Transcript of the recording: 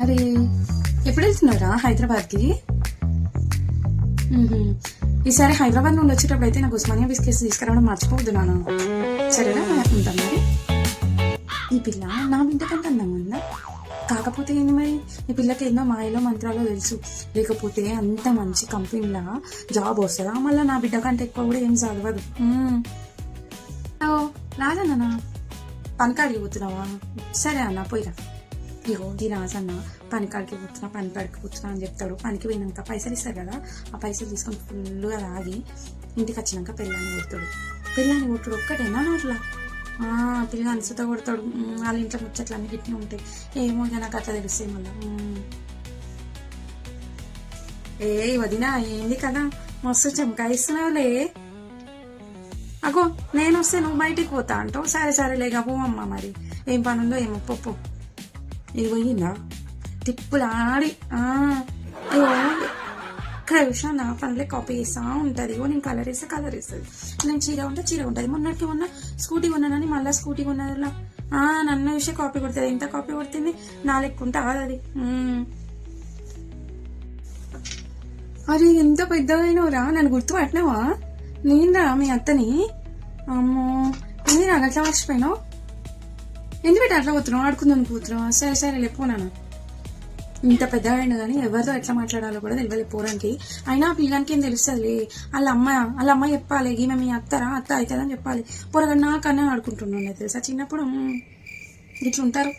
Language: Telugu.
అరే ఎప్పుడు వెళ్తున్నారా హైదరాబాద్కి? ఈసారి హైదరాబాద్ నుండి వచ్చేటప్పుడు అయితే నాకు ఉస్మానియా బిస్కెట్స్ తీసుకురావడం మర్చిపోవద్దు నాన్న. సరేనా? ఉంటాను మరి. ఈ పిల్ల నా బిడ్డ కంటే అందంగా ఉందా? కాకపోతే ఏంది మరి, ఈ పిల్లకి ఎన్నో మాయలో మంత్రాలో తెలుసు. లేకపోతే అంత మంచి కంపెనీలా జాబ్ వస్తుందా? మళ్ళీ నా బిడ్డ కంటే ఎక్కువ కూడా ఏం చదవదు. రాజన్న పనికాడికి పోతున్నావా? సరే అన్న పోయిరా. ఇగో ఈ రాజన్న పనికాడికి పోతున్నా అని చెప్తాడు. పనికి పోయినాక పైసలు ఇస్తారు కదా, ఆ పైసలు తీసుకొని ఫుల్గా తాగి ఇంటికి వచ్చినాక పిల్లాన్ని కొట్టుడు ఒక్కటేనా నోట్లా? పిల్లగాని సుత కొడతాడు. వాళ్ళ ఇంట్లో ముచ్చట్లు అన్ని గిట్నే ఉంటాయి. ఏమో ఇక నాకు అట్లా తెలుస్తాయి మళ్ళా. వదినా ఏంది కదా మస్తు చమకాయిస్తున్నావులే. అగో నేను వస్తే నువ్వు బయటికి పోతా అంటావు. సరే లేక పోవమ్మా, మరి ఏం పని ఉందో ఏమో పప్పు. ఇది పోయిందా తిప్పులు ఆడి ఇక్కడ విషయం నా పనులే కాపీ చేస్తా ఉంటుంది. నేను కలర్ వేస్తుంది. నేను చీర ఉంటుంది. మొన్న స్కూటీ కొన్నానని మళ్ళీ స్కూటీ కొన్నదిలా నన్ను విషయం కాపీ కొడుతుంది. ఎంత కాపీ కొడుతుంది నా లెక్కుంటే అది. అరే ఎంత పెద్దగా అయినవురా, నన్ను గుర్తుపట్టినావా? నేనురా మీ అత్తని. అమ్మో ఏంది నాకు అట్లా మర్చిపోయినావు? ఎందుకు పెట్టి అట్లా పోతున్నావు? ఆడుకుందాం కూతున్నావా? సరే లేపోనాను. ఇంత పెద్దగా అయినా కానీ ఎవరితో ఎట్లా మాట్లాడాలో కూడా తెలియలే పోరానికి. అయినా పిల్లానికి ఏం తెలుస్తుంది? వాళ్ళ అమ్మ చెప్పాలి, ఈమె మీ అత్త అవుతుందని చెప్పాలి. పొరగా నాకన్నా ఆడుకుంటున్నాను తెలుసా. చిన్నప్పుడు ఇట్లుంటారు.